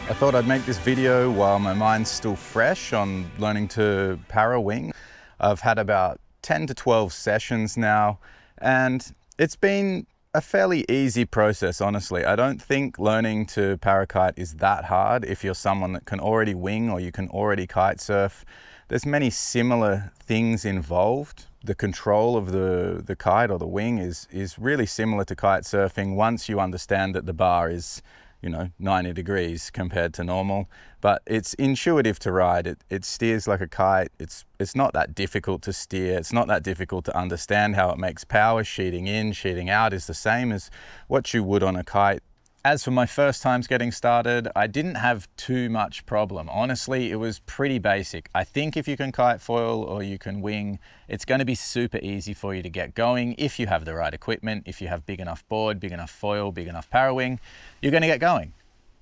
I thought I'd make this video while my mind's still fresh on learning to Parawing. I've had about 10 to 12 sessions now, and it's been a fairly easy process, honestly. I don't think learning to parakite is that hard if you're someone that can already wing or you can already kite surf. There's many similar things involved. The control of the kite or the wing is really similar to kite surfing once you understand that the bar is 90 degrees compared to normal, but it's intuitive to ride. It steers like a kite. It's not that difficult to steer. It's not that difficult to understand how it makes power. Sheeting in, sheeting out is the same as what you would on a kite. As for my first times getting started, I didn't have too much problem. Honestly, it was pretty basic. I think if you can kite foil or you can wing, it's going to be super easy for you to get going if you have the right equipment, if you have big enough board, big enough foil, big enough Parawing, you're going to get going.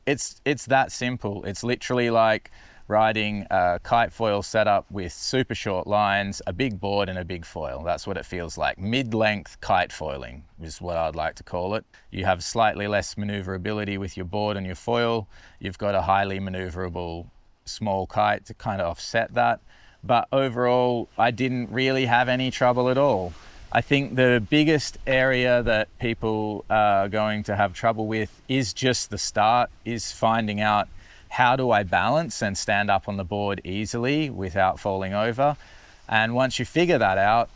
It's that simple. It's literally like riding a kite foil setup with super short lines, a big board and a big foil. That's what it feels like. Mid-length kite foiling is what I'd like to call it. You have slightly less maneuverability with your board and your foil. You've got a highly maneuverable small kite to kind of offset that. But overall, I didn't really have any trouble at all. I think the biggest area that people are going to have trouble with is just the start, is finding out how do I balance and stand up on the board easily without falling over. And once you figure that out,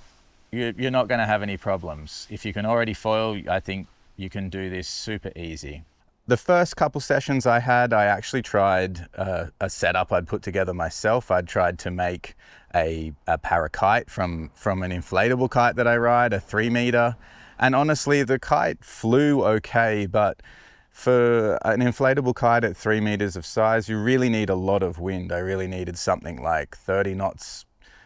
you're not going to have any problems. If you can already foil, I think you can do this super easy. The first couple sessions I had, I actually tried a setup I'd put together myself. I'd tried to make a parakite from an inflatable kite that I ride, a 3 meter. And honestly, the kite flew okay, but for an inflatable kite at 3 meters of size, you really need a lot of wind. I really needed something like 30 knots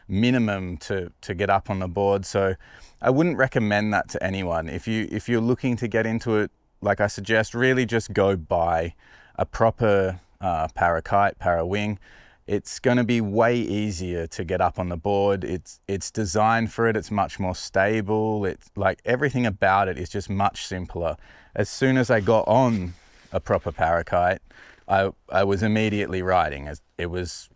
minimum to get up on the board. So I wouldn't recommend that to anyone. If you're looking to get into it, like I suggest, really just go buy a proper parakite, parawing. It's going to be way easier to get up on the board. It's designed for it. It's much more stable. It's like everything about it is just much simpler. As soon as I got on a proper parakite, I was immediately riding. It was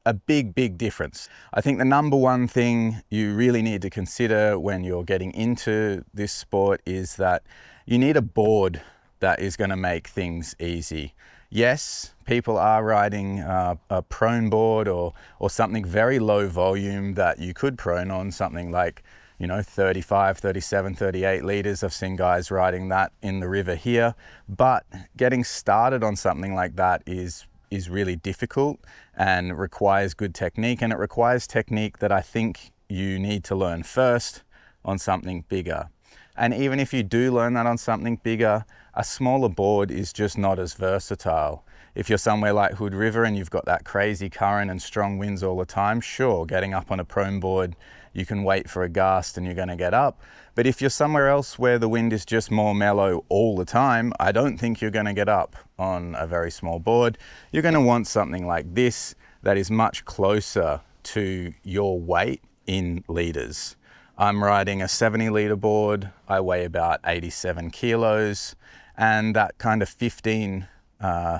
a big difference. I think the number one thing you really need to consider when you're getting into this sport is that you need a board that is going to make things easy. Yes, people are riding a prone board or something very low volume that you could prone on, something like 35, 37, 38 liters. I've seen guys riding that in the river here, but getting started on something like that is really difficult and requires good technique, and it requires technique that I think you need to learn first on something bigger. And even if you do learn that on something bigger, a smaller board is just not as versatile. If you're somewhere like Hood River and you've got that crazy current and strong winds all the time, sure, getting up on a prone board, you can wait for a gust and you're going to get up. But if you're somewhere else where the wind is just more mellow all the time, I don't think you're going to get up on a very small board. You're going to want something like this that is much closer to your weight in liters. I'm riding a 70 litre board. I weigh about 87 kilos, and that kind of 15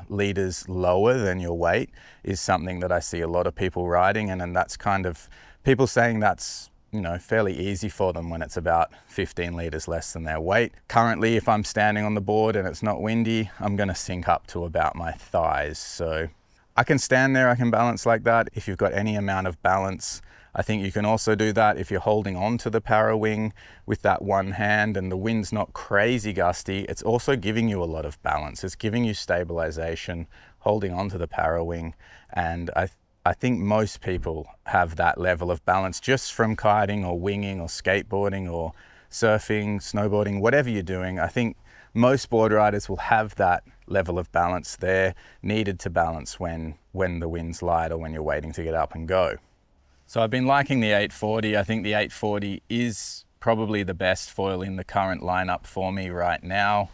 litres lower than your weight is something that I see a lot of people riding, and that's kind of people saying that's fairly easy for them when it's about 15 litres less than their weight. Currently, if I'm standing on the board and it's not windy, I'm going to sink up to about my thighs. So I can stand there, I can balance like that. If you've got any amount of balance, I think you can also do that if you're holding on to the Parawing with that one hand and the wind's not crazy gusty. It's also giving you a lot of balance. It's giving you stabilization, holding on to the Parawing. And I think most people have that level of balance just from kiting or winging or skateboarding or surfing, snowboarding, whatever you're doing. I think most board riders will have that level of balance there needed to balance when the wind's light or when you're waiting to get up and go. So I've been liking the 840. I think the 840 is probably the best foil in the current lineup for me right now.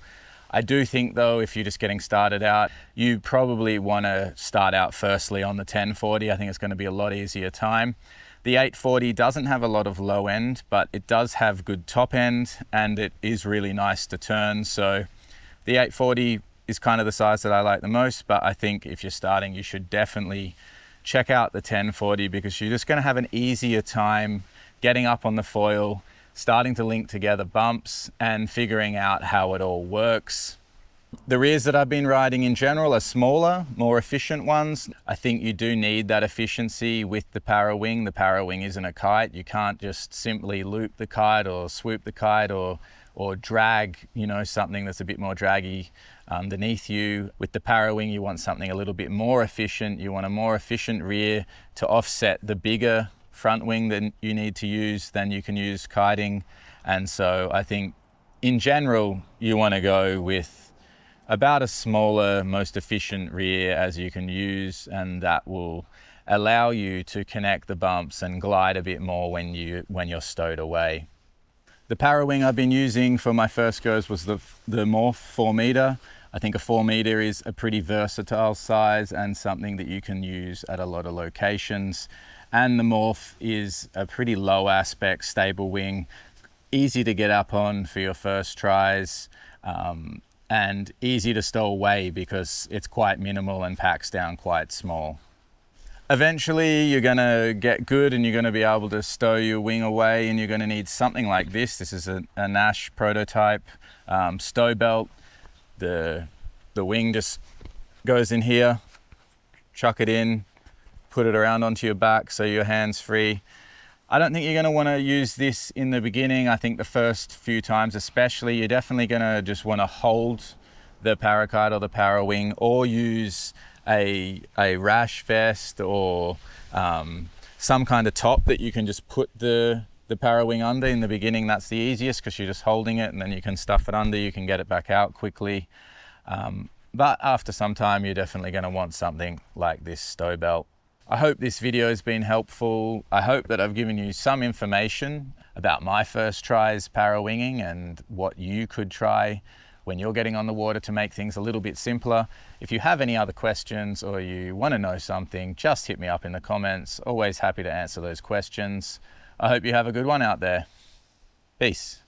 I do think though, if you're just getting started out, you probably want to start out firstly on the 1040. I think it's going to be a lot easier time. The 840 doesn't have a lot of low end, but it does have good top end and it is really nice to turn. So the 840 is kind of the size that I like the most, but I think if you're starting, you should definitely check out the 1040 because you're just going to have an easier time getting up on the foil, starting to link together bumps and figuring out how it all works. The rears that I've been riding in general are smaller, more efficient ones. I think you do need that efficiency with the Parawing. The Parawing isn't a kite. You can't just simply loop the kite or swoop the kite or drag, you know, something that's a bit more draggy underneath you. With the Parawing, you want something a little bit more efficient. You want a more efficient rear to offset the bigger front wing that you need to use than you can use kiting. And so I think in general, you want to go with about as smaller, most efficient rear as you can use, and that will allow you to connect the bumps and glide a bit more when you're stowed away. The Parawing I've been using for my first goes was the Morph 4 meter. I think a 4 meter is a pretty versatile size and something that you can use at a lot of locations. And the Morph is a pretty low aspect, stable wing, easy to get up on for your first tries. And easy to stow away because it's quite minimal and packs down quite small. Eventually you're gonna get good and you're gonna be able to stow your wing away, and you're gonna need something like this. This is a Nash prototype stow belt. The wing just goes in here, chuck it in, put it around onto your back so your hand's free. I don't think you're going to want to use this in the beginning. I think the first few times especially, you're definitely going to just want to hold the Parakite or the Parawing, or use a rash vest or some kind of top that you can just put the Parawing under. In the beginning, that's the easiest because you're just holding it and then you can stuff it under, you can get it back out quickly. But after some time, you're definitely going to want something like this stow belt. I hope this video has been helpful. I hope that I've given you some information about my first tries Parawinging and what you could try when you're getting on the water to make things a little bit simpler. If you have any other questions or you want to know something, just hit me up in the comments. Always happy to answer those questions. I hope you have a good one out there. Peace.